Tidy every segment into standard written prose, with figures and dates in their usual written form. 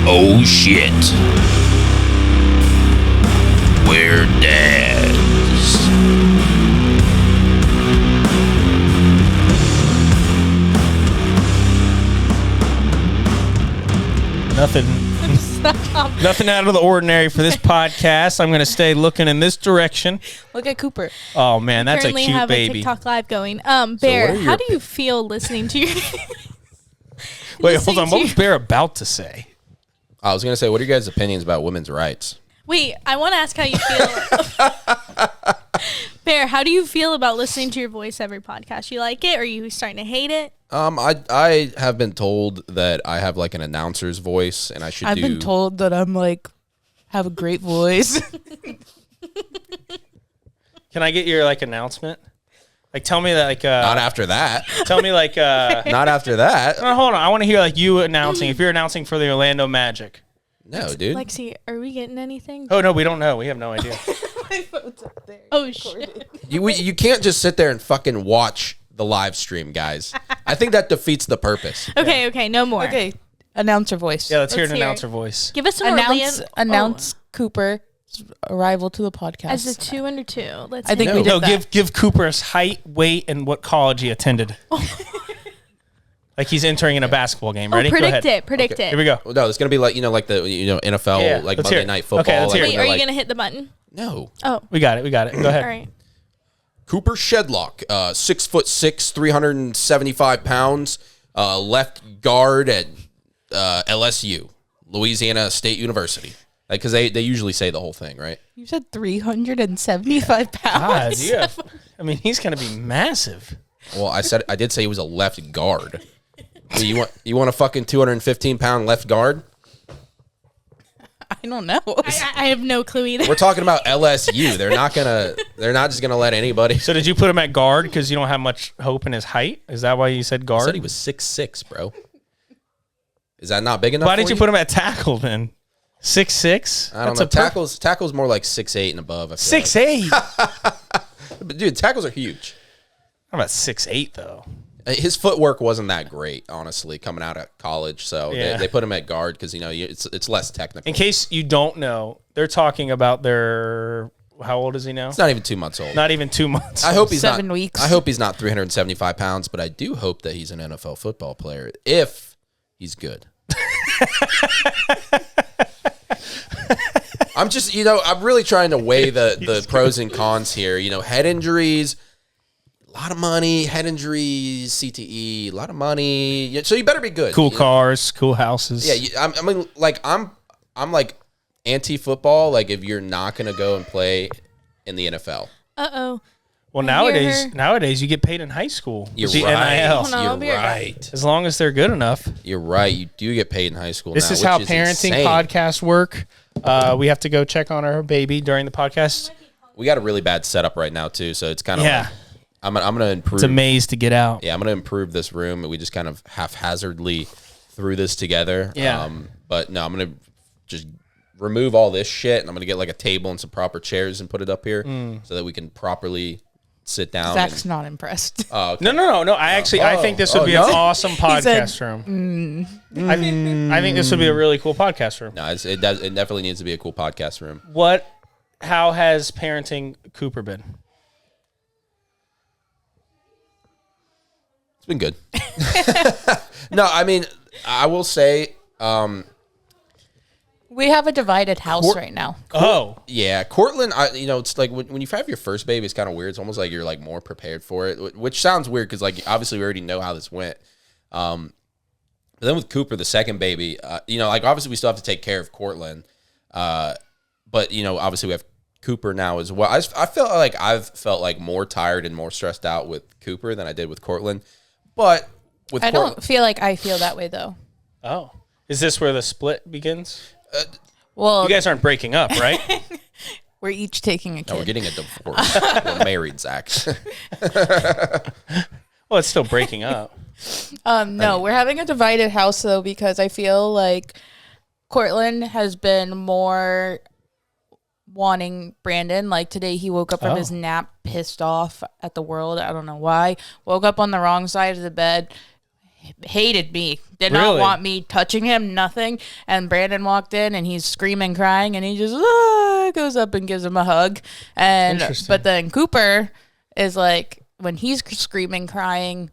Oh shit. We're dads. Nothing out of the ordinary for this podcast. I'm going to stay looking in this direction. Look at Cooper. Oh man, that's a Currently cute have baby. a TikTok live going. Bear, how do you feel listening to your? Wait, hold on. What was Bear about to say? I was going to say, what are your guys' opinions about women's rights? Wait, I want to ask how you feel. Bear, how do you feel about listening to your voice every podcast? You like it, or are you starting to hate it? I have been told that I have like an announcer's voice, and I should. I've been told that I'm like have a great voice. Can I get your like announcement? Like, tell me that like. Not after that. Tell me like. Not after that. No, hold on. I want to hear like you announcing. If you're announcing for the Orlando Magic. No, dude. Lexi, are we getting anything? Oh no, we don't know. We have no idea. My phone's up there. Oh shit! You can't just sit there and fucking watch the live stream, guys. I think that defeats the purpose. Okay, no more. Okay, announcer voice. Yeah, let's hear an Let's hear announcer it. voice. Give us some Announce Cooper's arrival to the podcast. as a 2 under 2. Let's. I think hit we it. did No, that. give Cooper's height, weight, and what college he attended. Like he's entering in a basketball game. Ready? Go ahead. Predict it. Here we go. Well, no, it's gonna be like like the NFL Yeah, like let's hear Monday it. Night Football. Okay, let's hear like, it. Wait, are you like, gonna hit the button? No. Oh, We got it. Go ahead. all right. Cooper Shedlock, 6'6", 375 pounds, left guard at LSU, Louisiana State University. Like, because they usually say the whole thing, right? You said 375 pounds. God, I mean, he's gonna be massive. Well, I did say he was a left guard. You want a fucking 215-pound left guard? I don't know. I have no clue either. We're talking about LSU. They're not just gonna let anybody. So did you put him at guard because you don't have much hope in his height? Is that why you said guard? I said he was 6'6", bro. Is that not big enough? Why did you put him at tackle then? 6'6"? I don't know. Tackles more like 6'8" and above. I feel 6'8". But dude, tackles are huge. How about 6'8" though? His footwork wasn't that great, honestly, coming out of college. So Yeah. they put him at guard because it's less technical. In case you don't know, they're talking about their. How old is he now? It's not even 2 months old. Not even 2 months. I hope he's 7 not, weeks. I hope he's not 375 pounds, but I do hope that he's an NFL football player if he's good. I'm just, I'm really trying to weigh the pros and cons here. Head injuries, a lot of money. Head injuries, CTE, a lot of money. So you better be good. Cool cars, cool houses. Yeah, I mean, like I'm like anti-football. Like if you're not gonna go and play in the NFL. Uh-oh. Well, I hear nowadays you get paid in high school. You're with the right. NIL. Hold on, I'll be You're right back. right. As long as they're good enough. You're right. You do get paid in high school. This now, is how which parenting insane. podcasts work. We have to go check on our baby during the podcast. We got a really bad setup right now too, so it's kind of Yeah. like, I'm gonna improve. It's a maze to get out. Yeah, I'm gonna improve this room. We just kind of haphazardly threw this together. Yeah. But no, I'm gonna just remove all this shit, and I'm gonna get like a table and some proper chairs and put it up here so that we can properly sit down. Zach's not impressed. Oh, okay. No. I think this would be no? an awesome podcast said, room. I think this would be a really cool podcast room. No, it definitely needs to be a cool podcast room. How has parenting Cooper been? It's been good. No, I mean, I will say, We have a divided house right now. Oh. yeah, Cortland, it's like when you have your first baby, it's kind of weird. It's almost like you're like more prepared for it, which sounds weird because like obviously we already know how this went. But then with Cooper, the second baby, like obviously we still have to take care of Cortland. But obviously we have Cooper now as well. I I've felt like more tired and more stressed out with Cooper than I did with Cortland. But with I Cortland, don't feel like I feel that way though. Oh. Is this where the split begins? Well, You guys aren't breaking up, right? we're each taking a kid. no, we're getting a divorce. We're married, Zach. Well, it's still breaking up. No, we're having a divided house though because I feel like Cortland has been more wanting Brandon. Like today he woke up from his nap pissed off at the world. I don't know why. Woke up on the wrong side of the bed. hated me, did not Really? want me touching him, nothing. And Brandon walked in and he's screaming, crying, and he just goes up and gives him a hug. And Interesting. but then Cooper is like, when he's screaming, crying,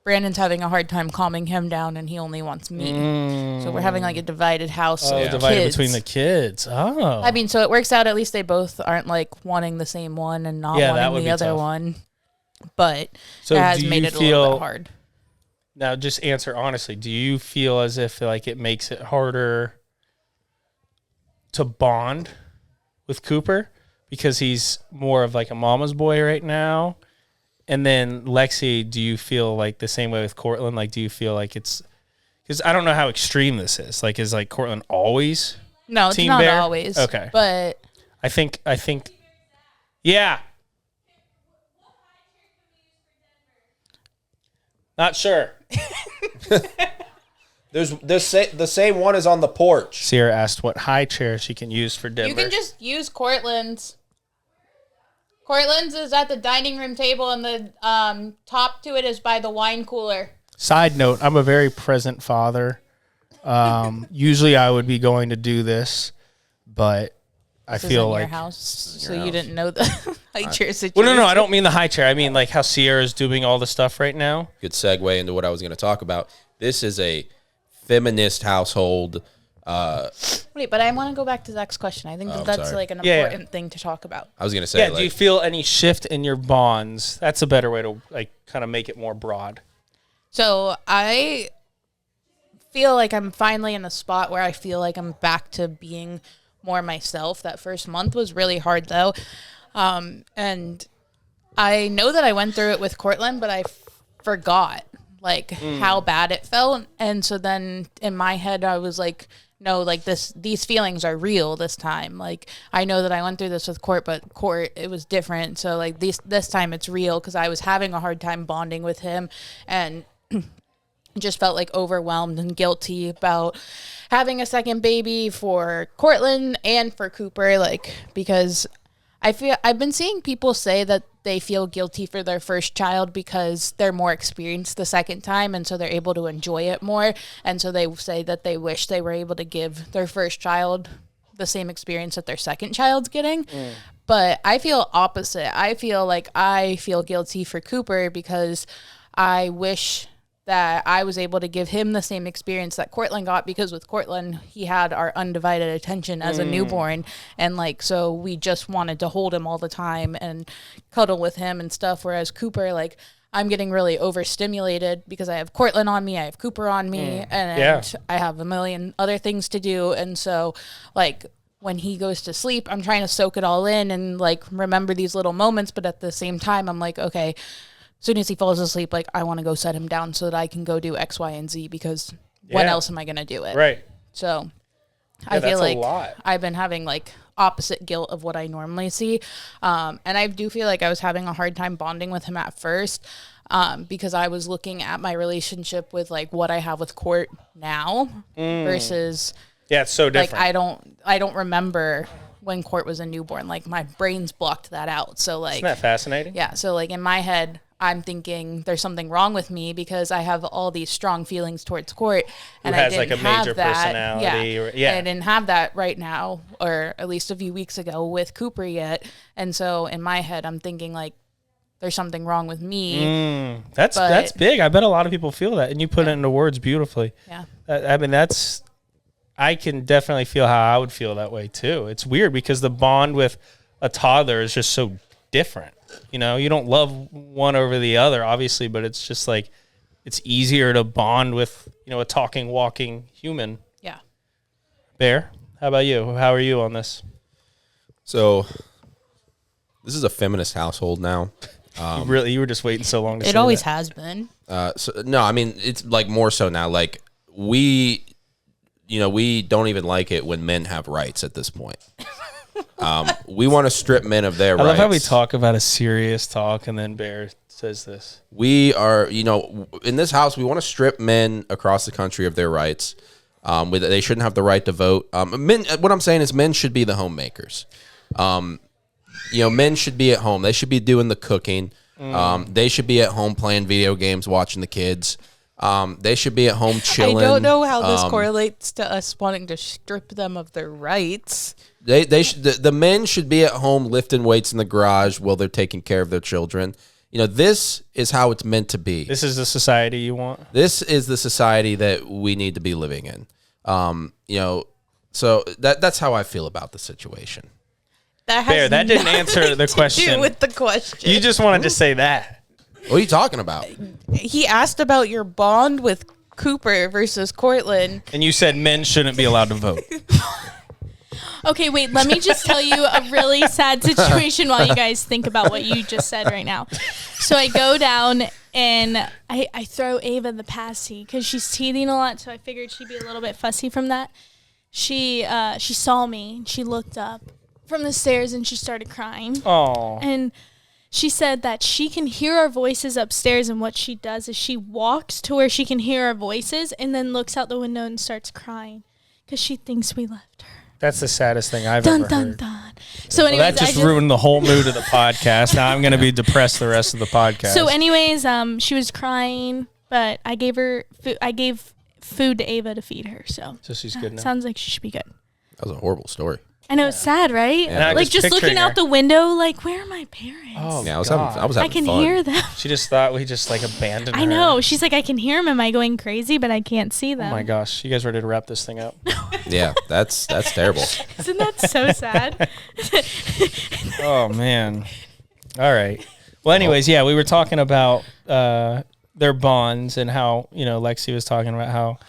Brandon's having a hard time calming him down, and he only wants me. So we're having like a divided house. Oh, of divided kids. between the kids. Oh. I mean, so it works out. At least they both aren't like wanting the same one and not Yeah, that would wanting be the other tough. one. But So it has do made you it a little feel- bit hard. Now, just answer honestly. Do you feel as if like it makes it harder to bond with Cooper because he's more of like a mama's boy right now? And then Lexi, do you feel like the same way with Cortland? Like, do you feel like it's because I don't know how extreme this is. Like, is like Cortland always? No, it's Team not Bear? always. Okay. But I think, yeah. Not sure. There's the same one is on the porch. Sierra asked what high chair she can use for Denver. you can just use Cortland's. Cortland's is at the dining room table, and the top to it is by the wine cooler. Side note, I'm a very present father. Usually I would be going to do this, but I This is feel in like... your house, so you didn't know the high chair situation. Well, no, I don't mean the high chair. I mean like how Sierra's doing all the stuff right now. Good segue into what I was going to talk about. This is a feminist household. Wait, but I want to go back to Zach's question. I think I'm that's sorry. like an Yeah, yeah. important thing to talk about. I was going to say, Yeah, like, do you feel any shift in your bonds? That's a better way to like kind of make it more broad. So I feel like I'm finally in a spot where I feel like I'm back to being more myself. That first month was really hard though. And I know that I went through it with Cortland, but I forgot like how bad it felt. And so then in my head, I was like, no, like these feelings are real this time. Like I know that I went through this with Court, but Court, it was different. So like this time it's real because I was having a hard time bonding with him and just felt like overwhelmed and guilty about having a second baby for Cortland and for Cooper, like because I've been seeing people say that they feel guilty for their first child because they're more experienced the second time and so they're able to enjoy it more, and so they say that they wish they were able to give their first child the same experience that their second child's getting. But I feel opposite. I feel like I feel guilty for Cooper because I wish that I was able to give him the same experience that Cortland got, because with Cortland, he had our undivided attention as a newborn. And like, so we just wanted to hold him all the time and cuddle with him and stuff. Whereas Cooper, like, I'm getting really overstimulated because I have Cortland on me, I have Cooper on me, and I have a million other things to do. And so like, when he goes to sleep, I'm trying to soak it all in and like remember these little moments. But at the same time, I'm like, okay, as soon as he falls asleep, like I want to go set him down so that I can go do X, Y, and Z, because when else am I going to do it? Right. So I that's feel a like lot. I've been having like opposite guilt of what I normally see. And I do feel like I was having a hard time bonding with him at first, because I was looking at my relationship with like what I have with Court now versus Yeah, it's so like different. I don't remember when Court was a newborn. Like my brain's blocked that out. So like, Isn't that fascinating? yeah. So like in my head, I'm thinking there's something wrong with me because I have all these strong feelings towards Court, and Who has, I didn't like, a have major that. personality or- I didn't have that right now, or at least a few weeks ago with Cooper yet. And so in my head, I'm thinking like there's something wrong with me. That's big. I bet a lot of people feel that, and you put it into words beautifully. Yeah. I mean, I can definitely feel how I would feel that way too. It's weird because the bond with a toddler is just so different. You know, you don't love one over the other, obviously, but it's just like it's easier to bond with, you know, a talking, walking human. Yeah. Bear, how about you? How are you on this? so this is a feminist household now. You were just waiting so long to say It always that. has been. So no, I mean, it's like more so now. Like we don't even like it when men have rights at this point. We want to strip men of their I rights. love how we talk about a serious talk and then Bear says this. We are, in this house, we want to strip men across the country of their rights. They shouldn't have the right to vote. Men. What I'm saying is, men should be the homemakers. Men should be at home. They should be doing the cooking. They should be at home playing video games, watching the kids. They should be at home chilling. I don't know how this correlates to us wanting to strip them of their rights. The men should be at home lifting weights in the garage while they're taking care of their children. This is how it's meant to be. This is the society you want? This is the society that we need to be living in. So that's how I feel about the situation. That has that didn't answer the question. To do with the question. You just wanted to say that. What are you talking about? He asked about your bond with Cooper versus Cortland. And you said men shouldn't be allowed to vote. Okay, wait, let me just tell you a really sad situation while you guys think about what you just said right now. So I go down and I throw Ava the passy because she's teething a lot, so I figured she'd be a little bit fussy from that. She saw me and she looked up from the stairs and she started crying. Oh. And she said that she can hear our voices upstairs, and what she does is she walks to where she can hear our voices and then looks out the window and starts crying because she thinks we left her. That's the saddest thing I've ever heard. Dun. So anyways, that just ruined the whole mood of the podcast. Now I'm going to be depressed the rest of the podcast. So anyways, she was crying, but I gave food to Ava to feed her. So she's good now. Sounds like she should be good. That was a horrible story. I know, it's sad, right? Yeah. Like just looking out the window, like, where are my parents? Oh, yeah, I was having fun. I can hear them. She just thought we just abandoned her. I know. She's like, I can hear them. Am I going crazy? But I can't see them. Oh my gosh. You guys ready to wrap this thing up? Yeah, that's terrible. Isn't that so sad? Oh, man. All right. Well, anyways, yeah, we were talking about their bonds and how, Lexi was talking about how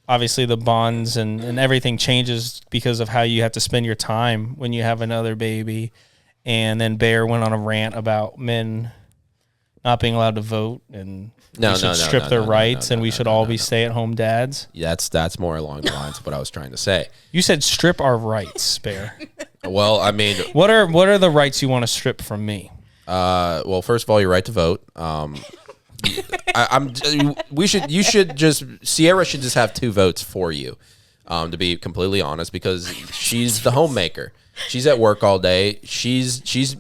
obviously the bonds and everything changes because of how you have to spend your time when you have another baby. And then Bear went on a rant about men not being allowed to vote and strip their rights and we should all be stay-at-home dads. Yeah, that's more along the lines of what I was trying to say. You said strip our rights, Bear. Well, I mean, what are the rights you want to strip from me? Well, first of all, your right to vote. Sierra should just have 2 votes for you, to be completely honest, because she's the homemaker. She's at work all day. She is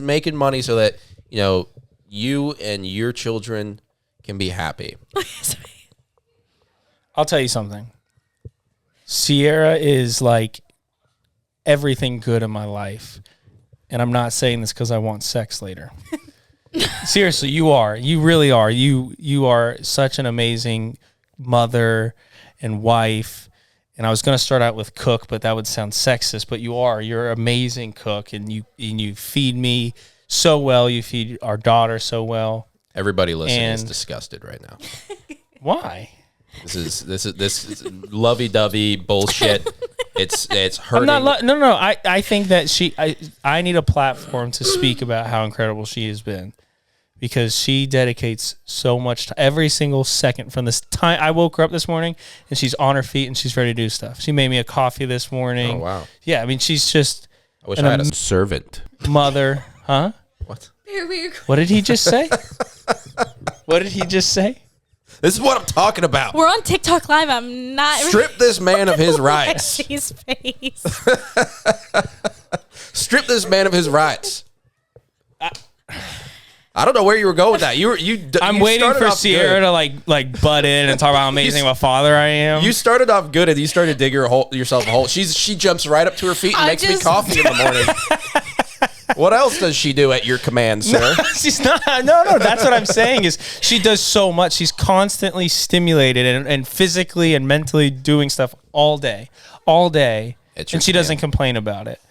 making money so that, you and your children can be happy. I'll tell you something. Sierra is like everything good in my life. And I'm not saying this because I want sex later. Seriously, you are. You really are. You are such an amazing mother and wife. And I was going to start out with cook, but that would sound sexist. But you are. You're an amazing cook, and you feed me so well. You feed our daughter so well. Everybody listening is disgusted right now. Why? This is lovey-dovey bullshit. It's hurting. No. I think that I need a platform to speak about how incredible she has been, because she dedicates so much to every single second from this time. I woke her up this morning and she's on her feet and she's ready to do stuff. She made me a coffee this morning. Oh, wow. Yeah, I mean, she's just I wish I had a servant. Mother. Huh? What? What did he just say? What did he just say? This is what I'm talking about. We're on TikTok Live. I'm not... Strip this man of his rights. His face. Strip this man of his rights. I don't know where you were going with that. I'm waiting for Sierra to like butt in and talk about how amazing of a father I am. You started off good and you started digging yourself a hole. She jumps right up to her feet and makes me coffee in the morning. What else does she do at your command, sir? No, she's not. No. That's what I'm saying is she does so much. She's constantly stimulated and physically and mentally doing stuff all day. And she doesn't complain about it.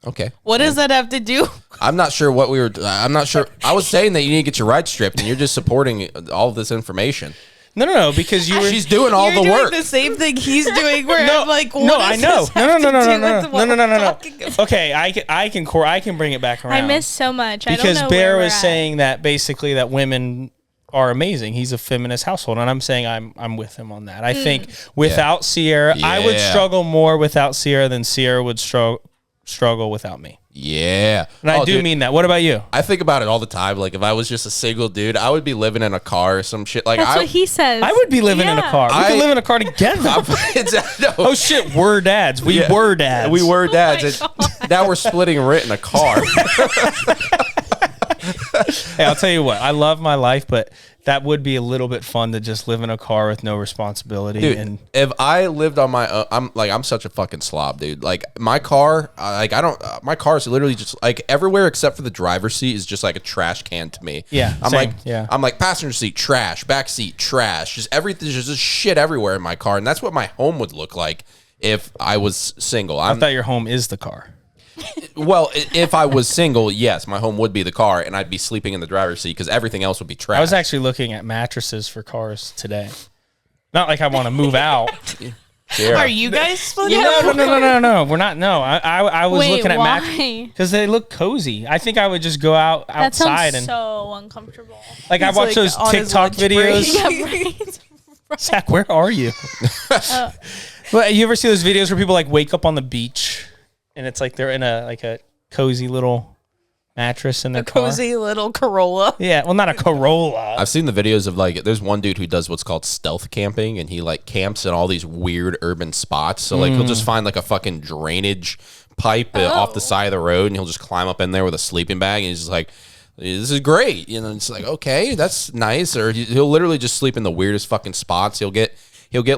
Okay. What does that have to do? I'm not sure what I'm not sure. I was saying that you need to get your rights stripped, and you're just supporting all of this information. No, because she's doing all the work. You're doing the same thing he's doing. Where I'm like, what I know. No. About? Okay, I can bring it back around. I miss so much. Because I don't know Bear where was saying that basically that women are amazing. He's a feminist household, and I'm saying I'm with him on that. I think without Sierra, I would struggle more without Sierra than Sierra would struggle without me. Yeah. And I do mean that. What about you? I think about it all the time. Like, if I was just a single dude, I would be living in a car or some shit. Like, That's what he says. I would be living in a car. We could live in a car together. Oh, shit. We're dads. We were dads. We were dads. And now we're splitting rent in a car. Hey, I'll tell you what. I love my life, but that would be a little bit fun to just live in a car with no responsibility. Dude, and if I lived on my own, I'm such a fucking slob, dude. Like my car, my car is literally just like everywhere except for the driver's seat is just like a trash can to me. Yeah, same, yeah. I'm like passenger seat trash, back seat trash, just everything, just shit everywhere in my car, and that's what my home would look like if I was single. I thought your home is the car. Well, if I was single, yes, my home would be the car, and I'd be sleeping in the driver's seat because everything else would be trash. I was actually looking at mattresses for cars today. Not like I want to move out. Sierra. Are you guys splitting No, up? no. We're not. No, I was Wait, looking at why? mattresses because they look cozy. I think I would just go That outside sounds and so uncomfortable. like I He's, watch like, those on his TikTok lunch break. videos. Yeah, right. Zach, where are you? Well, you ever see those videos where people like wake up on the beach and it's like they're in a cozy little mattress in their car? Cozy little Corolla. Yeah, well, not a Corolla. I've seen the videos of like, there's one dude who does what's called stealth camping, and he like camps in all these weird urban spots. So like he'll just find like a fucking drainage pipe off the side of the road, and he'll just climb up in there with a sleeping bag, and he's just like, this is great. You know, it's like, okay, that's nice. Or he'll literally just sleep in the weirdest fucking spots. He'll get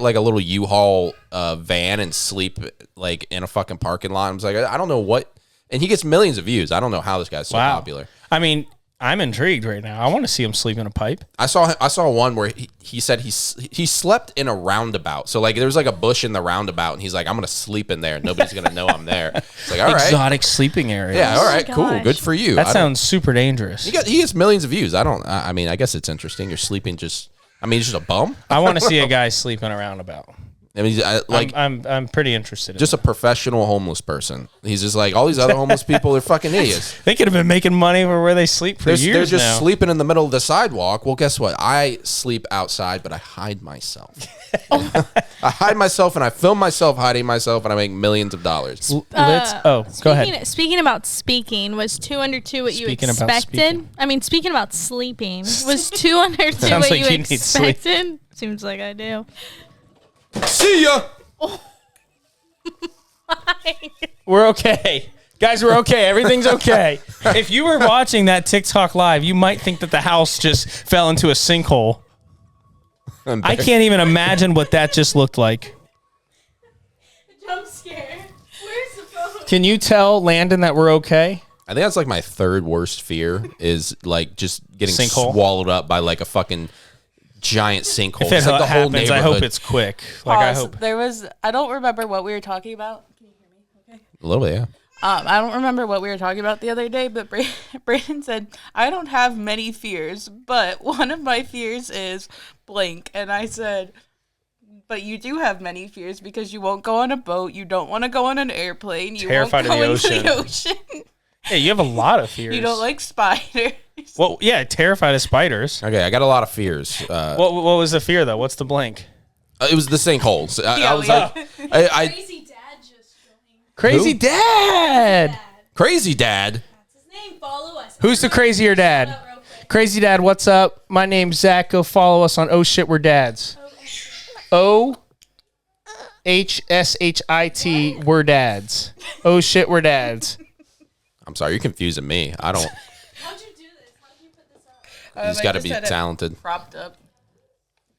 like a little U-Haul van and sleep like in a fucking parking lot. I'm just like, I don't know what. And he gets millions of views. I don't know how this guy's so popular. I mean, I'm intrigued right now. I want to see him sleep in a pipe. I saw one where he said he slept in a roundabout. So like there was like a bush in the roundabout, and he's like, I'm gonna sleep in there. Nobody's gonna know I'm there. It's like, all right, Exotic sleeping area. yeah, all right, cool, gosh. good for you. That sounds super dangerous. He gets millions of views. I mean, I guess it's interesting. You're sleeping just. I mean, just a bum. I want to see a guy sleep in a roundabout. I mean, I'm pretty interested in just a professional homeless person. He's just like all these other homeless people. They're fucking idiots. They could have been making money for where they sleep for years They're just now. sleeping in the middle of the sidewalk. Well, guess what? I sleep outside, but I hide myself. I hide myself, and I film myself hiding myself, and I make millions of dollars. Go ahead. Speaking about speaking, was 2 under 2 what you Speaking about expected? speaking. I mean, speaking about sleeping, was 2 under 2 Sounds what like you you need sleep. expected? Seems like I do. See ya. We're okay. Guys, we're okay. Everything's okay. If you were watching that TikTok live, you might think that the house just fell into a sinkhole. I can't even imagine what that just looked like. Jump scare. Where's the phone? Can you tell Landon that we're okay? I think that's like my third worst fear is like just getting Sinkhole? swallowed up by like a fucking giant sinkhole. If it It's like the whole happens, I neighborhood. hope it's quick. Like I hope. There was, I don't remember what we were talking about. Can you hear me? Okay. A little bit, yeah. I don't remember what we were talking about the other day, but Brandon said, I don't have many fears, but one of my fears is blank. And I said, but you do have many fears because you won't go on a boat. You don't want to go on an airplane. You Terrified won't of go the into the ocean. Hey, you have a lot of fears. You don't like spiders. Well, yeah, terrified of spiders. Okay, I got a lot of fears. What was the fear though? What's the blank? It was the sinkholes. I was yeah. like, I Crazy dad just joined. Crazy Who? dad. crazy dad. That's his name. Follow us. Who's the crazier dad? Shout out real quick. Crazy dad, what's up? My name's Zach. Go follow us on Oh Shit We're Dads. OHSHIT We're Dads. Oh Shit We're Dads. I'm sorry, you're confusing me. I don't. How'd you do this? How'd you put this up? He's got to be talented. Propped up.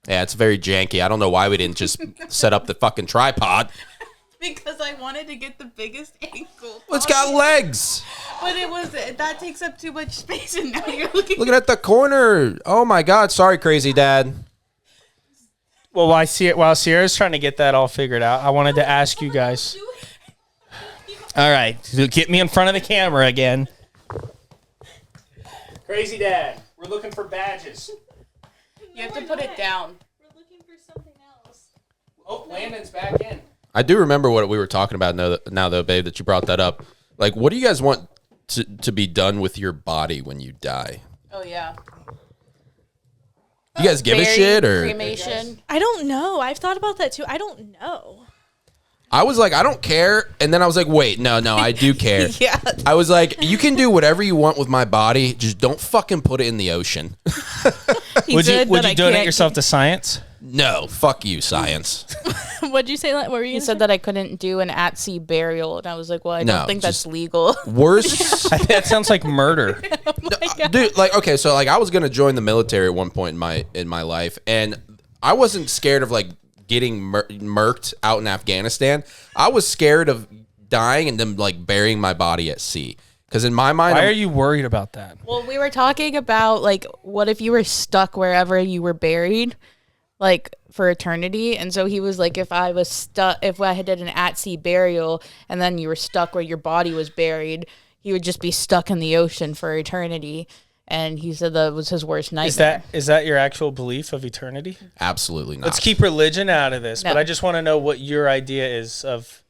Yeah, it's very janky. I don't know why we didn't just set up the fucking tripod. Because I wanted to get the biggest angle. Well, it's got legs. But that takes up too much space, and now you're looking. Looking at the corner. Oh my God. Sorry, crazy dad. Well, while Sierra's trying to get that all figured out, I wanted to ask you guys. All right, get me in front of the camera again. Crazy dad, we're looking for badges. You have to put it down. We're looking for something else. Oh, Landon's back in. I do remember what we were talking about now, though, babe, that you brought that up. Like, what do you guys want to be done with your body when you die? Oh, yeah. You guys give a shit or? Cremation. I don't know. I've thought about that too. I don't know. I was like, I don't care. And then I was like, wait, no, I do care. Yeah. I was like, you can do whatever you want with my body. Just don't fucking put it in the ocean. Would you donate yourself to science? No, fuck you, science. What'd you say? What were you He gonna said say? that I couldn't do an at-sea burial, and I was like, well, I No, don't think that's just- legal. Worst, That sounds like murder. dude. Like, okay, so like I was gonna join the military at one point in my life, and I wasn't scared of like getting murked out in Afghanistan. I was scared of dying and them like burying my body at sea. Because in my mind, Why are you worried about that? Well, we were talking about, like, what if you were stuck wherever you were buried, like, for eternity? And so he was like, if I did an at-sea burial and then you were stuck where your body was buried, he would just be stuck in the ocean for eternity. And he said that was his worst nightmare. Is that your actual belief of eternity? absolutely not. Let's keep religion out of this, but No. I just want to know what your idea is of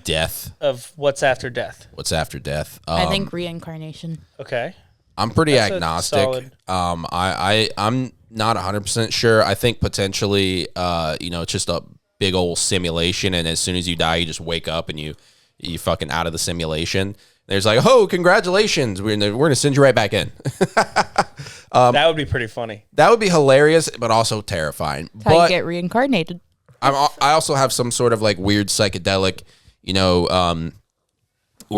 death. of what's after death. What's after death? I think reincarnation. Okay. I'm pretty That's a agnostic. solid- I'm not 100% sure. I think potentially, it's just a big old simulation, and as soon as you die, you just wake up and you fucking out of the simulation. There's like, oh, congratulations, we're gonna send you right back in. That would be pretty funny. That would be hilarious, but also terrifying. That's how you But get reincarnated. I also have some sort of like weird psychedelic,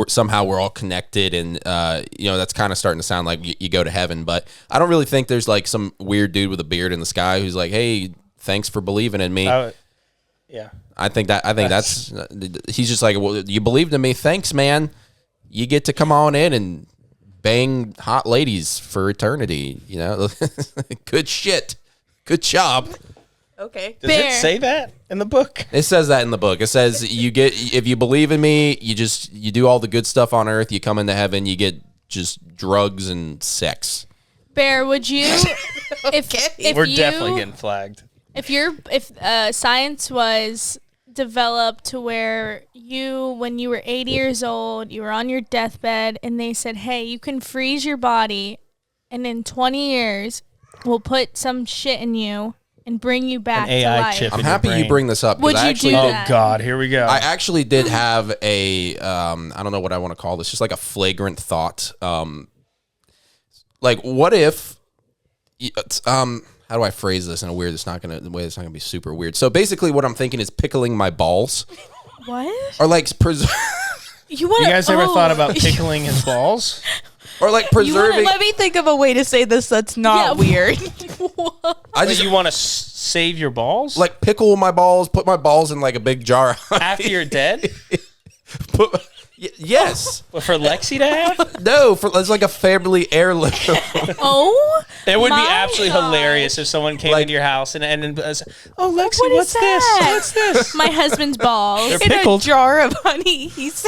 somehow we're all connected, and that's kind of starting to sound like you go to heaven. But I don't really think there's like some weird dude with a beard in the sky who's like, hey, thanks for believing in me. Yeah. I think that's he's just like, well, you believed in me, thanks, man. You get to come on in and bang hot ladies for eternity. Good shit, good job. Okay. Does it say that in the book? It says that in the book. It says if you believe in me, you do all the good stuff on earth. You come into heaven, you get just drugs and sex. Bear, would you? If We're you, definitely getting flagged. If science was developed to where when you were 80 years old, you were on your deathbed, and they said, hey, you can freeze your body, and in 20 years, we'll put some shit in you and bring you back An to AI life. chip. I'm in your happy you brain. bring this up. 'cause Would I you actually do did- that? Oh God, here we go. I actually did have a I don't know what I want to call this, just like a flagrant thought. Like what if how do I phrase this in a way that's not gonna be super weird? So basically what I'm thinking is pickling my balls What? or like You want? You guys ever thought about pickling his balls? or like preserving. Let me think of a way to say this that's not Yeah. weird. I But just you want to save your balls? like pickle my balls, put my balls in like a big jar. after you're dead? Yes. But for Lexi to have? No, it's like a family heirloom. Oh, It would be My absolutely God. hilarious if someone came Like- into your house and was, oh, Lexi, what is what's this? that? What's this? my husband's balls. They're In a pickled. jar of honey. He's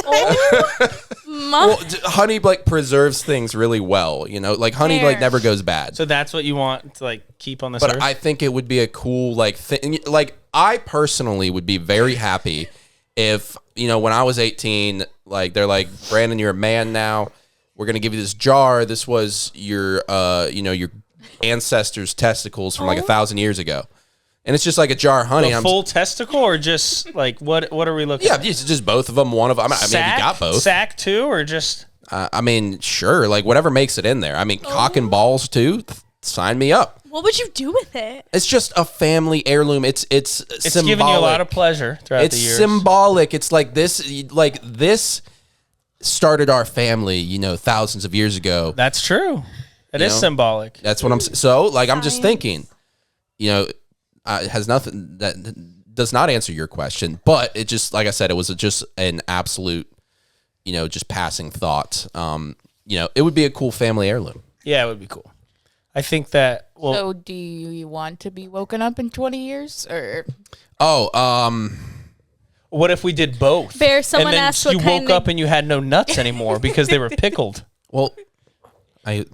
Well, honey like preserves things really well, like honey like Fair. never goes bad. So that's what you want to like keep on this But earth? I think it would be a cool like thing. Like I personally would be very happy if when I was 18, like they're like, Brandon, you're a man now. We're gonna give you this jar. This was your your ancestors' testicles from like 1,000 years ago, and it's just like a jar of honey. a full testicle or just like what are we looking at? just both of them. One of them. I mean, you got both. Sack too, or just I mean, sure, like whatever makes it in there. I mean, cock and balls too. Sign me up. What would you do with it? It's just a family heirloom. It's it's symbolic. giving you a lot of pleasure throughout It's the years. symbolic. It's like this started our family, thousands of years ago. That's true. It is know? symbolic. That's what I'm so like. I'm just thinking, it has nothing that does not answer your question, but it just like I said, it was just an absolute, just passing thought. It would be a cool family heirloom. Yeah, it would be cool. I think that So do you want to be woken up in 20 years? Or what if we did both? Bear, someone and then asked what you kind woke up and you had no nuts anymore because they were pickled. Well, I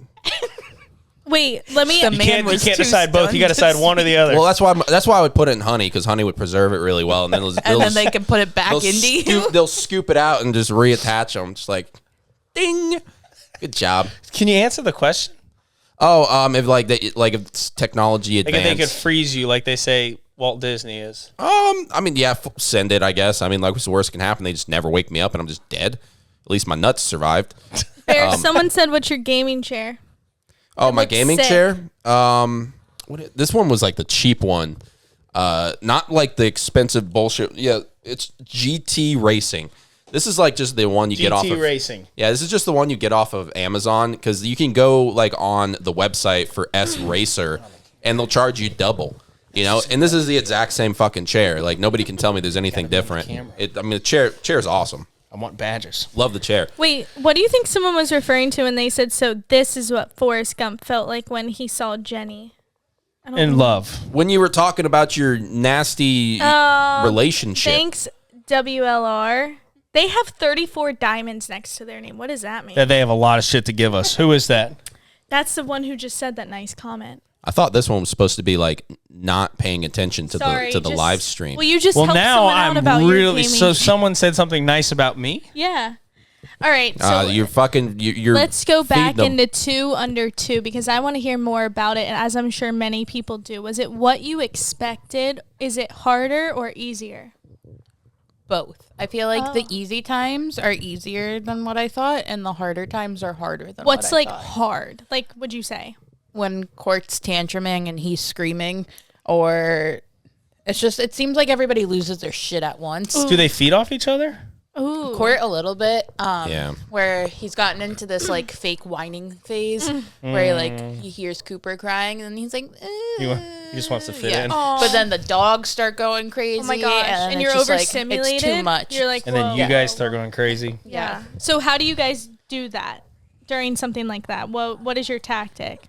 Wait, let me. The You man can't was decide too both. You got to stunned decide one or the other. well that's why I would put it in honey, because honey would preserve it really well, and then and then they can put it back into you. they'll scoop it out and just reattach them, just like ding. Good job. Can you answer the question? Oh, if if technology Like if advanced, they could freeze you, like they say Walt Disney is. I mean, yeah, send it. I guess. I mean, like, what's the worst that can happen? They just never wake me up, and I'm just dead. At least my nuts survived. Bear, someone said, "What's your gaming chair?" Oh, my looks gaming sick. chair. This one was like the cheap one, not like the expensive bullshit. Yeah, it's GT Racing. This is like just the one you get off of GT Racing. Yeah, this is just the one you get off of Amazon because you can go like on the website for S Racer, and they'll charge you double. You know, and this is the exact same fucking chair. Like nobody can tell me there's anything different. The chair is awesome. I want badges. Love the chair. Wait, what do you think someone was referring to when they said, so this is what Forrest Gump felt like when he saw Jenny? In love. When you were talking about your nasty relationship. Thanks, WLR. They have 34 diamonds next to their name. What does that mean? That they have a lot of shit to give us. Who is that? That's the one who just said that nice comment. I thought this one was supposed to be like not paying attention to the live stream. Well, you just well helped now someone out I'm about your really gaming. so someone said something nice about me. Yeah. All right. So you're let's go back them. into 2 under 2 because I want to hear more about it, and as I'm sure many people do. Was it what you expected? Is it harder or easier? Both. I feel like the easy times are easier than what I thought, and the harder times are harder than What's what I like thought. hard? Like, what'd you say? When Court's tantruming and he's screaming, or it's just, it seems like everybody loses their shit at once. Do they feed off each other? Ooh. Court a little bit, Yeah. where he's gotten into this like fake whining phase where like he hears Cooper crying and he's like, He just wants to fit in. but then the dogs start going crazy. Oh my gosh. And it's you're just, like, overstimulated. it's too much. You're like, And then whoa. you guys start going crazy. Yeah. So how do you guys do that during something like that? What is your tactic?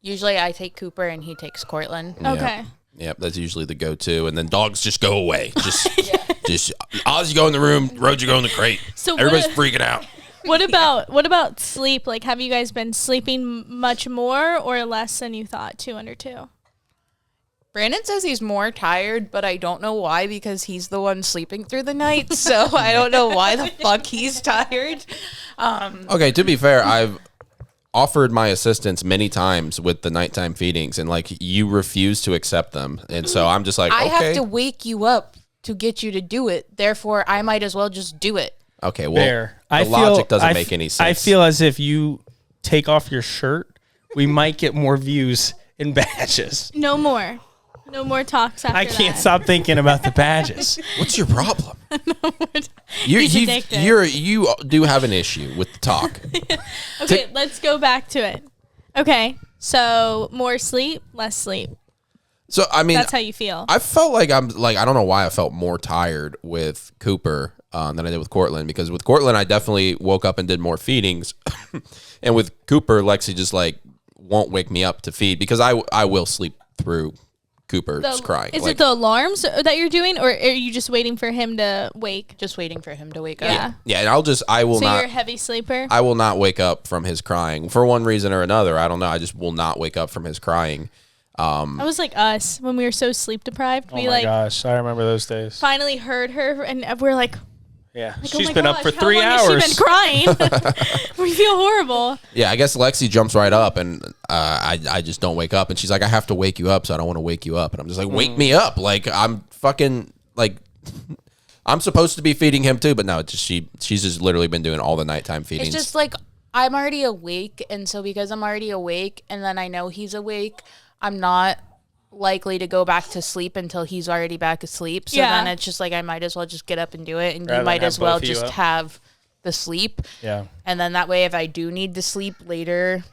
Usually I take Cooper and he takes Cortland. Okay. Yep, that's usually the go-to, and then dogs just go away. Just Oz, you go in the room. Rhodes, you go in the crate. So Everybody's freaking out. What about sleep? Like, have you guys been sleeping much more or less than you thought? 2 under 2. Brandon says he's more tired, but I don't know why because he's the one sleeping through the night. So I don't know why the fuck he's tired. Okay, to be fair, I've offered my assistance many times with the nighttime feedings, and like you refuse to accept them, and so I'm just like, I okay, have to wake you up to get you to do it. Therefore, I might as well just do it. okay, well, There. the logic doesn't make any sense. I feel as if you take off your shirt, we might get more views in badges. No more talks after I can't that. stop thinking about the badges. What's your problem? He's addicted. You do have an issue with the talk. Okay, let's go back to it. Okay, so more sleep, less sleep. So I mean, That's how you feel. I felt like I don't know why I felt more tired with Cooper than I did with Cortland, because with Cortland I definitely woke up and did more feedings, and with Cooper, Lexi just like won't wake me up to feed because I will sleep through Cooper's crying. Is like, it the alarms that you're doing, or are you just waiting for him to wake? Just waiting for him to wake Yeah. up. yeah, and I will So not. you're a heavy sleeper? I will not wake up from his crying for one reason or another. I don't know. I just will not wake up from his crying. I was like us when we were so sleep deprived. Oh We my like gosh, I remember those days. finally heard her, and we're like, Yeah, oh she's my been up gosh, for how 3 long hours. Has she been crying? We feel horrible. Yeah, I guess Lexi jumps right up, and I just don't wake up. And she's like, I have to wake you up, so I don't want to wake you up. And I'm just like, wake me up. Like, I'm fucking, like, I'm supposed to be feeding him too, but no, it's just she's just literally been doing all the nighttime feedings. It's just like I'm already awake, and so because I'm already awake, and then I know he's awake, I'm not likely to go back to sleep until he's already back asleep. So Yeah. then it's just like I might as well just get up and do it, and Rather you might than as have well both of you just up. have the sleep. Yeah. And then that way, if I do need to sleep later,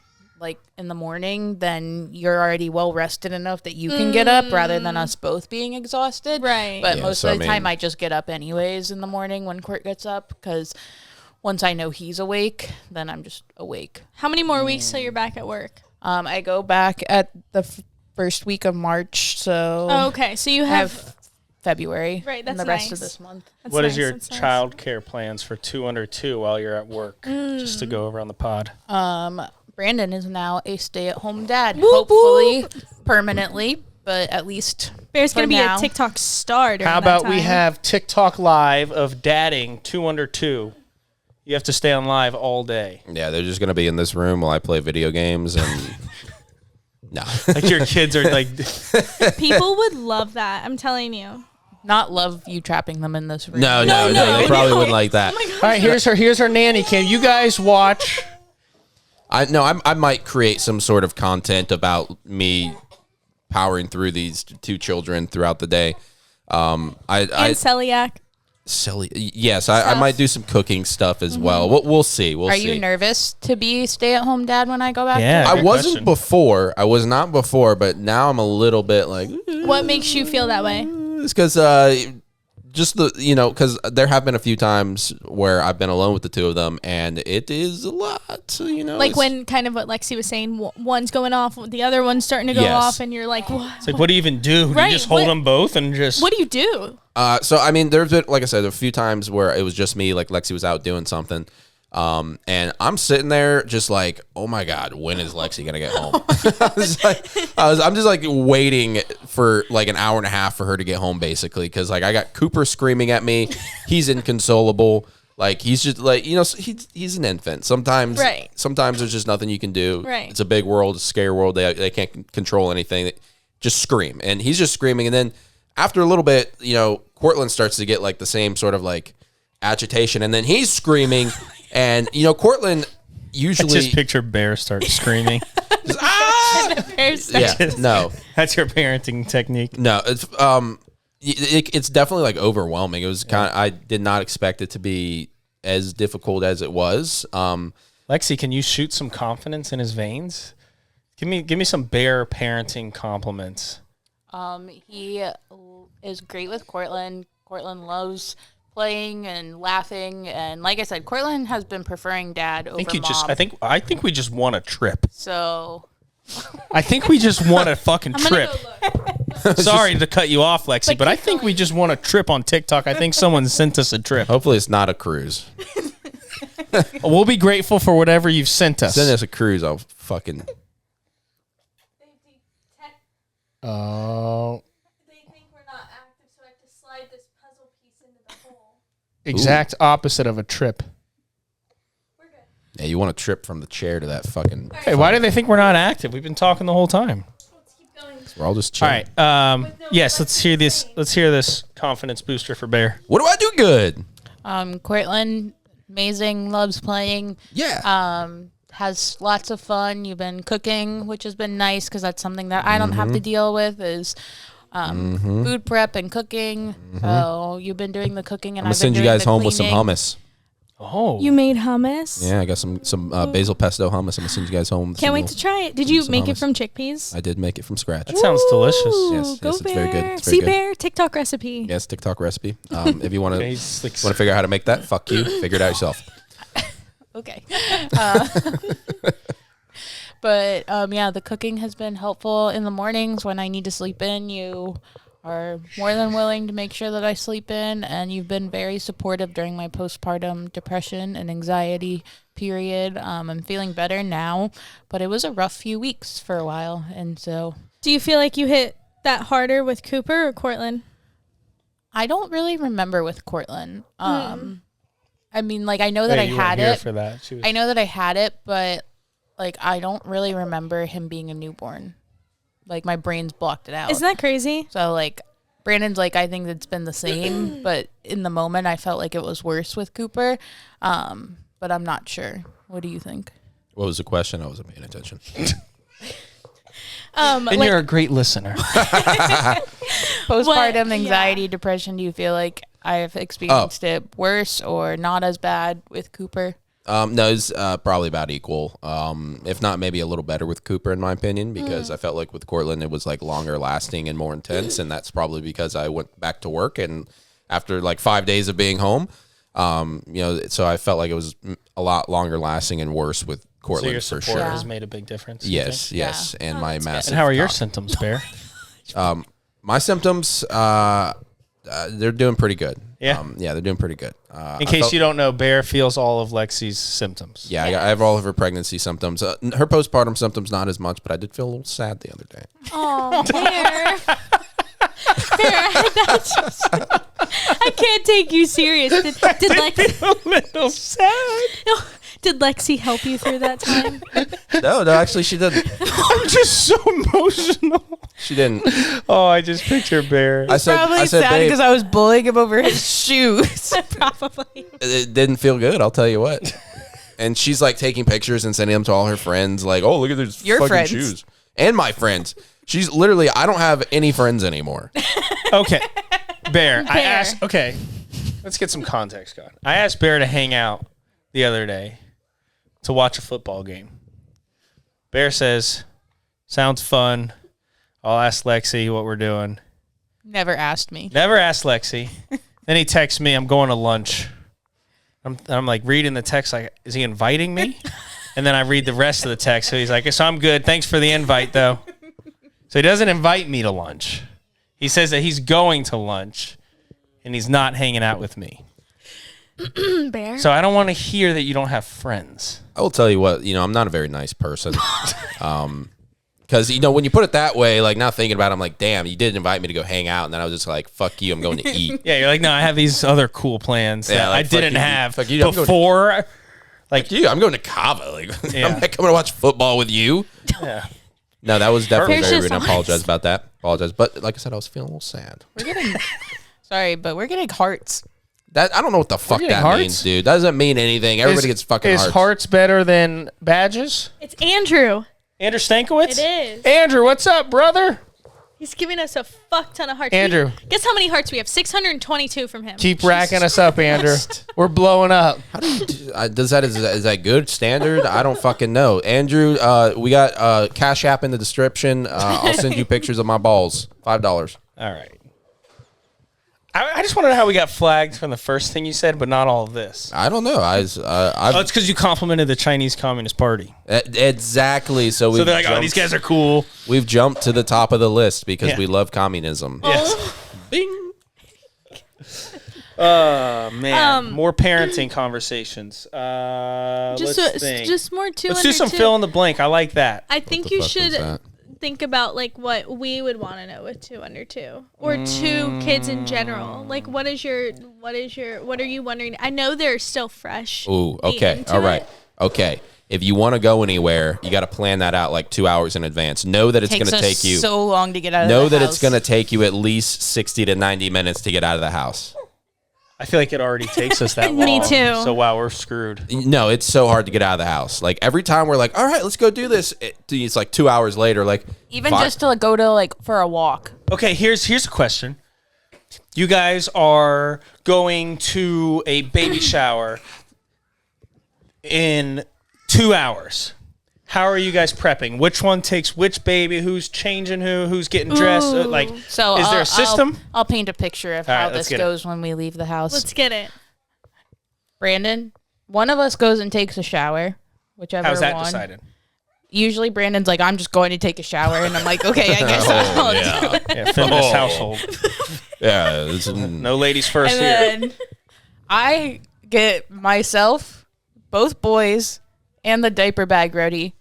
like in the morning, then you're already well rested enough that you can get up rather than us both being exhausted. Right. But Yeah, most so of I the time, mean- I just get up anyways in the morning when Court gets up, because once I know he's awake, then I'm just awake. How many more weeks till you're back at work? I go back at the first week of March, so Oh, okay, so you I have, have February Right, and the that's rest of nice. this month. that's What is nice, your that's nice. child care plans for 2 under 2 while you're at work? Just to go over on the pod. Brandon is now a stay-at-home dad, hopefully permanently, but at least Bear's for gonna be now. a TikTok star. During How that about we time. have TikTok live of dadding 2 under 2? You have to stay on live all day. yeah, they're just gonna be in this room while I play video games, and no, Like your kids are like, People would love that. I'm telling you. not love you trapping them in this room. no, no, they probably no. wouldn't like that. all right, here's her nanny cam. You guys watch. I might create some sort of content about me powering through these 2 children throughout the day. And celiac. Yes, I might do some cooking stuff as well. We'll see. We'll see. Are you nervous to be stay-at-home dad when I go back? Yeah. to I work? wasn't before. I was not before, but now I'm a little bit like. What makes you feel that way? It's because just because there have been a few times where I've been alone with the 2 of them, and it is a lot. Like when kind of what Lexi was saying, one's going off, the other one's starting to go Yes. off, and you're like, what? It's like, what do you even do? Do Right, you just hold what- them both and just... What do you do? So I mean, there's been, like I said, a few times where it was just me, like Lexi was out doing something. And I'm sitting there just like, oh my God, when is Lexi gonna get home? I'm just like waiting for like an hour and a half for her to get home, basically, because like I got Cooper screaming at me. He's inconsolable. Like he's just like he's an infant. Sometimes there's just nothing you can do. Right. It's a big world, it's a scary world. They can't control anything. Just scream, and he's just screaming. And then after a little bit, Cortland starts to get like the same sort of like agitation, and then he's screaming. And Cortland usually I just picture Bear start screaming. just, ah! Yeah, no, That's your parenting technique. no. It's definitely like overwhelming. It was I did not expect it to be as difficult as it was. Lexi, can you shoot some confidence in his veins? Give me some Bear parenting compliments. He is great with Cortland. Cortland loves playing and laughing, and like I said, Cortland has been preferring dad over mom. I think we just won a trip. So I think we just won a fucking trip. Sorry to cut you off, Lexi, but I think we just won a trip on TikTok. I think someone sent us a trip. Hopefully, it's not a cruise. We'll be grateful for whatever you've sent us. Send us a cruise. I'll fucking. Oh. They think we're not active, so I have to slide this puzzle piece into the hole. Exact opposite of a trip. We're good. Yeah, you want to trip from the chair to that fucking. Hey, why do they think we're not active? We've been talking the whole time. Let's keep going. We're all just All chilling. right. Yes, let's hear this. Let's hear this confidence booster for Bear. What do I do good? Cortland, amazing, loves playing. Yeah. Has lots of fun. You've been cooking, which has been nice because that's something that I don't have to deal with is food prep and cooking. So you've been doing the cooking, and I'm gonna I've been send you doing guys the home with some cleaning. hummus. Oh. You made hummus? Yeah, I got some basil pesto hummus. I'm gonna send you guys home. with Can't some wait little- to try it. Did you some make it hummus. from chickpeas? I did make it from scratch. That sounds delicious. Yes, Go it's Bear. very good. It's very See good. Bear, TikTok recipe. Yes, TikTok recipe. If you want to Okay, he's like- want to figure out how to make that, fuck you. Figure it out yourself. Okay. But yeah, the cooking has been helpful in the mornings when I need to sleep in. You are more than willing to make sure that I sleep in, and you've been very supportive during my postpartum depression and anxiety period. I'm feeling better now, but it was a rough few weeks for a while, and so Do you feel like you hit that harder with Cooper or Cortland? I don't really remember with Cortland. I mean, like I know that Hey, I you weren't had here it. for that. She was- I know that I had it, but like I don't really remember him being a newborn. Like my brain's blocked it out. Isn't that crazy? So like Brandon's like I think it's been the same, but in the moment I felt like it was worse with Cooper. But I'm not sure. What do you think? What was the question? I wasn't paying attention. and Like, you're a great listener. Postpartum anxiety, depression, do you feel like I've experienced it worse or not as bad with Cooper? No, it's probably about equal. If not, maybe a little better with Cooper, in my opinion, because I felt like with Cortland, it was like longer lasting and more intense. And that's probably because I went back to work and after like 5 days of being home, so I felt like it was a lot longer lasting and worse with So Cortland your for support sure. has made a big difference. you Yes, think? yes. And my massive. And how are your top- symptoms, Bear? My symptoms, they're doing pretty good. Yeah? Yeah, they're doing pretty good. In case you don't know, Bear feels all of Lexi's symptoms. Yeah, I have all of her pregnancy symptoms. Her postpartum symptoms, not as much, but I did feel a little sad the other day. oh, Bear. Bear, I can't take you serious. Did Lexi, A little sad. did Lexi help you through that time? No, actually, she didn't. I'm just so emotional. She didn't. Oh, I just picture Bear. I said, babe, I was bullying him over his shoes. Probably. it didn't feel good. I'll tell you what. And she's like taking pictures and sending them to all her friends. Like, oh, look at these Your fucking friends. shoes. And my friends. She's literally, I don't have any friends anymore. Okay, Bear. I Bear. asked. Okay, let's get some context going. I asked Bear to hang out the other day to watch a football game. Bear says, "Sounds fun. I'll ask Lexi what we're doing." Never asked me. Never asked Lexi. Then he texts me, "I'm going to lunch." I'm like reading the text, like, is he inviting me? And then I read the rest of the text. So he's like, "So I'm good. Thanks for the invite, though." So he doesn't invite me to lunch. He says that he's going to lunch, and he's not hanging out with me. Bear. So I don't want to hear that you don't have friends. I will tell you what, I'm not a very nice person. Because, when you put it that way, like, now thinking about it, I'm like, damn, you did invite me to go hang out. And then I was just like, fuck you, I'm going to eat. Yeah, you're like, no, I have these other cool plans that like, I didn't fuck you, have fuck you, I'm going before. Like, you, I'm going to Cava. Like, Yeah. I'm not coming to watch football with you. Yeah. No, that was definitely There's very just rude. I apologize always- about that. Apologize. But like I said, I was feeling a little sad. Sorry, but we're getting hearts. That I don't know what the fuck getting that hearts? means, dude. That doesn't mean anything. Everybody gets fucking Is hearts. hearts better than badges? It's Andrew. Andrew Stankiewicz? It is. Andrew, what's up, brother? He's giving us a fuck ton of hearts. Andrew. Guess how many hearts we have? 622 from him. Keep racking us up, Andrew. We're blowing up. How do you do, is that good standard? I don't fucking know. Andrew, we got Cash App in the description. I'll send you pictures of my balls. $5. All right. I just want to know how we got flagged from the first thing you said, but not all of this. I don't know. Oh, it's because you complimented the Chinese Communist Party. Exactly. So So they're like, oh, these guys are cool. We've jumped to the top of the list because Yeah. we love communism. Yes. Bing. Oh, man. More parenting conversations. Let's think. Just more two. Let's do under some two. fill in the blank. I like that. I think the you fuck was should that? think about like what we would want to know with 2 under 2 or 2 kids in general. Like what are you wondering? I know they're still fresh. Ooh, Be okay. into All right. it. Okay. If you want to go anywhere, you got to plan that out like 2 hours in advance. Know that it's going Takes to us take you. so long to get out of Know the that house. it's going to take you at least 60 to 90 minutes to get out of the house. I feel like it already takes us that long. Me too. So, wow, we're screwed. No, it's so hard to get out of the house. Like every time we're like, all right, let's go do this. It's like 2 hours later. Like Even fine. just to go to for a walk. Okay, here's a question. You guys are going to a baby shower in 2 hours. How are you guys prepping? Which one takes which baby? Who's changing who's getting dressed? Like, So is there a system? I'll paint a picture of All how right, let's this get it. goes when we leave the house. Let's get it. Brandon, one of us goes and takes a shower, whichever How's that one. decided? Usually Brandon's like, I'm just going to take a shower, and I'm like, okay, I guess I'll do it. Yeah, feminist household. yeah, No ladies first And here. then I get myself, both boys, and the diaper bag ready,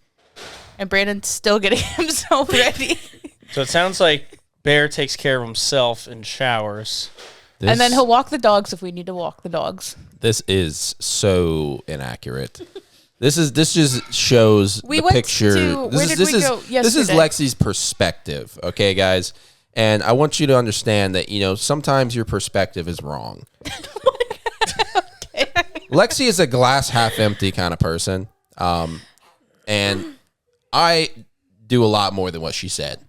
and Brandon's still getting himself ready. So it sounds like Bear takes care of himself in showers. And then he'll walk the dogs if we need to walk the dogs. This is so inaccurate. This just shows We the went picture. to- where did we go This is yesterday? Lexi's perspective, okay, guys. And I want you to understand that sometimes your perspective is wrong. Lexi is a glass half empty kind of person, and I do a lot more than what she said.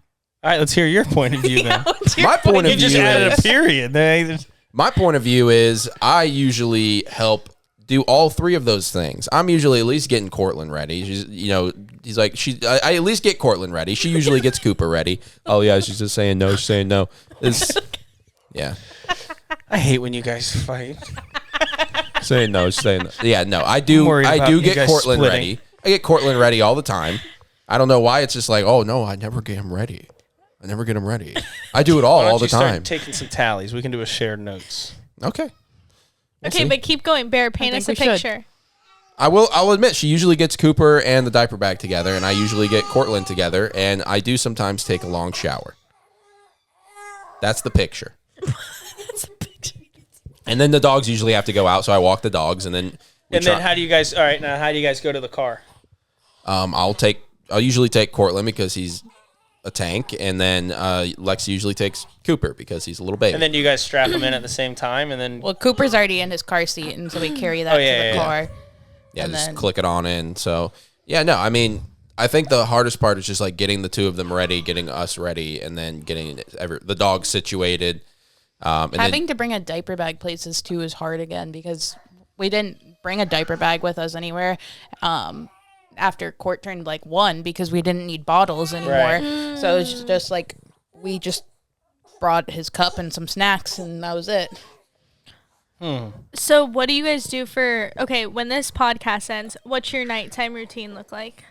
All right, let's hear your point of view then. My point of You just view added is a period. my point of view is I usually help do all three of those things. I'm usually at least getting Cortland ready. He's like I at least get Cortland ready. She usually gets Cooper ready. Oh yeah, she's just saying no. She's saying no. Yeah. I hate when you guys fight. Saying no, saying no. Yeah, no. I do worried about you get guys Cortland splitting. ready. I get Cortland ready all the time. I don't know why it's just like, oh no, I never get him ready. I never get him ready. I do it Why don't all the you start time. taking some tallies? We can do a shared notes. Okay. Okay, but keep going. Bear, paint us a think we should. picture. I'll admit she usually gets Cooper and the diaper bag together, and I usually get Cortland together, and I do sometimes take a long shower. That's the picture. And then the dogs usually have to go out, so I walk the dogs, and then Then how do you guys? All right, now how do you guys go to the car? I'll usually take Cortland because he's a tank, and then Lex usually takes Cooper because he's a little baby. And then you guys strap them in at the same time, and then Well, Cooper's already in his car seat, and so we carry that Oh, yeah, to the yeah, car. yeah, and just then- click it on in. So yeah, no, I mean, I think the hardest part is just like getting the two of them ready, getting us ready, and then getting the dog situated. Having to bring a diaper bag places too is hard again because we didn't bring a diaper bag with us anywhere. After Court turned like 1 because we didn't need bottles anymore. Right. So it was just like we just brought his cup and some snacks and that was it. So what do you guys do when this podcast ends, what's your nighttime routine look like?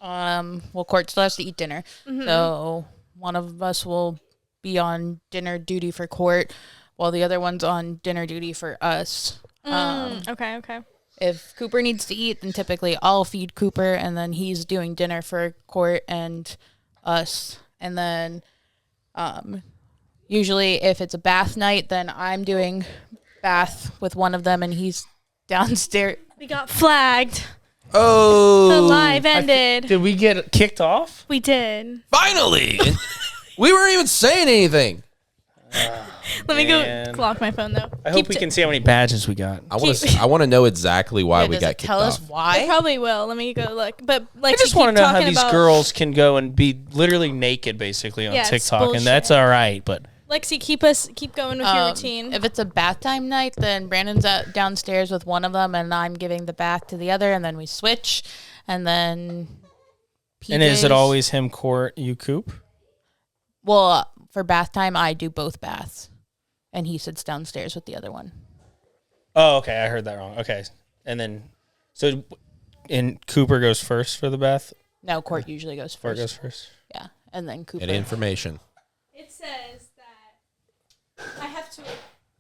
Well, Court still has to eat dinner. So one of us will be on dinner duty for Court while the other one's on dinner duty for us. Okay. If Cooper needs to eat, then typically I'll feed Cooper, and then he's doing dinner for Court and us. And then usually if it's a bath night, then I'm doing bath with one of them, and he's downstairs. We got flagged. Oh, The live ended. Did we get kicked off? We did. finally! We weren't even saying anything. Let me Man. go lock my phone though. I hope we can see how many badges we got. I want to know exactly why we Does got it kicked tell us off. why? I probably will. Let me go look. But like, I just want to know how these girls can go and be literally naked basically on Yeah, it's TikTok, and that's bullshit. all right. But Lexi, keep going with your routine. If it's a bath time night, then Brandon's downstairs with one of them, and I'm giving the bath to the other, and then we switch, and then. and is it PJs always him, Court, you, Coop? Well, for bath time, I do both baths, and he sits downstairs with the other one. Oh, okay, I heard that wrong. Okay, and then and Cooper goes first for the bath. No, Court usually goes Court first. goes first. Yeah, and then Cooper. Any information? It says that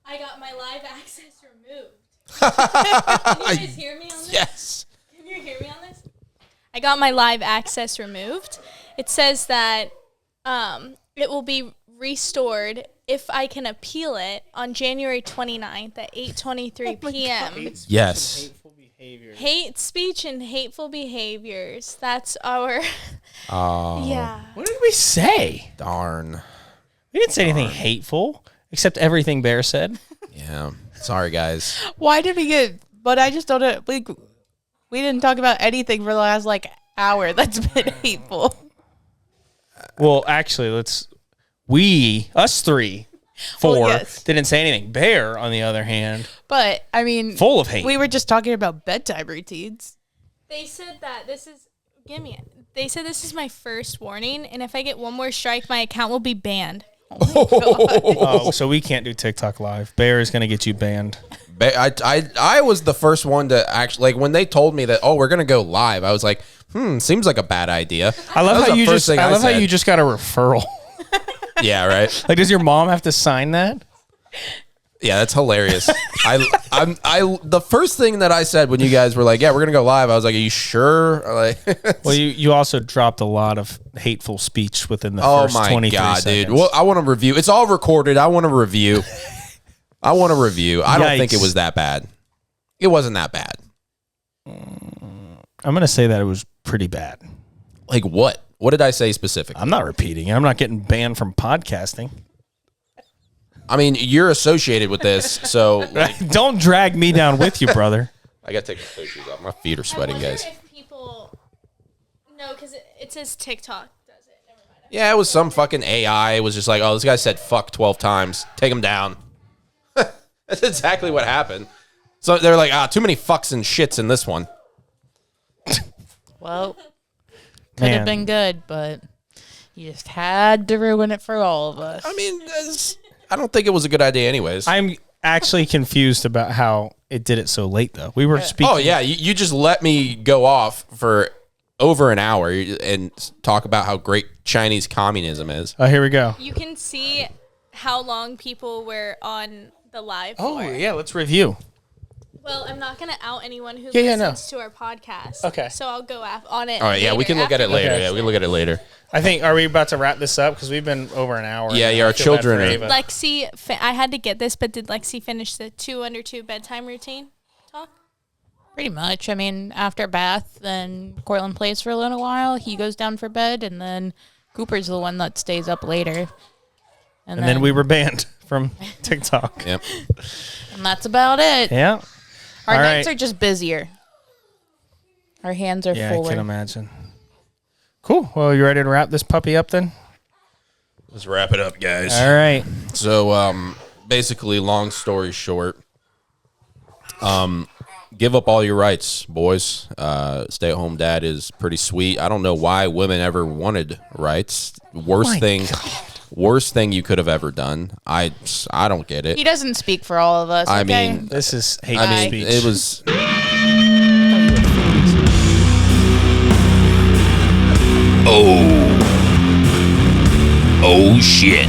I got my live access removed. Can you guys hear me on this? Yes. Can you hear me on this? I got my live access removed. It says that it will be restored if I can appeal it on January 29th at 8:23 p.m. Yes. Hate speech and hateful behaviors. That's our yeah. What did we say? Darn. We didn't say anything hateful, except everything Bear said. Yeah. Sorry, guys. Why did we get? But I just don't know. We didn't talk about anything for the last hour. That's been hateful. Well, actually, us 3, 4, Well, yes. didn't say anything. Bear, on the other hand, But I mean, full of hate. we were just talking about bedtime routines. They said that They said this is my first warning, and if I get one more strike, my account will be banned. Oh, so we can't do TikTok live. Bear is going to get you banned. I was the first one to actually, when they told me that, oh, we're going to go live, I was like, seems like a bad idea. I love That was how the you first just. thing I I love how said. you just got a referral. Yeah, right. Like, does your mom have to sign that? Yeah, that's hilarious. The first thing that I said when you guys were like, yeah, we're going to go live, I was like, are you sure? Like, Well, you also dropped a lot of hateful speech within the oh first my 23 God, seconds. dude. Well, I want to review. It's all recorded. I want to review. I don't think it Yikes. was that bad. It wasn't that bad. I'm going to say that it was pretty bad. Like what? What did I say specifically? I'm not repeating it. I'm not getting banned from podcasting. I mean, you're associated with this, so like, Don't drag me down with you, brother. I got to take my pictures off. My feet are sweating, I wonder guys. if people... No, because it says TikTok does it. Never mind. Yeah, it was some fucking AI. It was just like, oh, this guy said fuck 12 times. Take him down. That's exactly what happened. So they're like, too many fucks and shits in this one. Well, could Man. have been good, but you just had to ruin it for all of us. I mean, I don't think it was a good idea anyways. I'm actually confused about how it did it so late, though. We were speaking. Oh, yeah. You just let me go off for over an hour and talk about how great Chinese communism is. Oh, here we go. You can see how long people were on the live Oh, for. yeah. Let's review. Well, I'm not going to out anyone who Yeah, listens to our podcast. Okay. So I'll go on it. All right, yeah, we can look at it later. Okay. Yeah, we can look at it later. I think, are we about to wrap this up? Because we've been over an hour. Yeah, now. yeah, our I feel bad children for are- Ava. Lexi, I had to get this, but did Lexi finish the 2 under 2 bedtime routine talk? Pretty much. I mean, after bath, then Cortland plays for a little while. He goes down for bed, and then Cooper's the one that stays up later. And then we were banned from TikTok. Yep. And that's about it. Yeah. Our All nights right. are just busier. Our hands are Yeah, I fuller. can imagine. Cool. Well, you ready to wrap this puppy up then? Let's wrap it up, guys. All right. So, basically, long story short, give up all your rights, boys. Stay-at-home dad is pretty sweet. I don't know why women ever wanted rights. Worst thing you could have ever done. I don't get it. He doesn't speak for all of us. I okay? mean, This is hate speech. it was. Oh shit.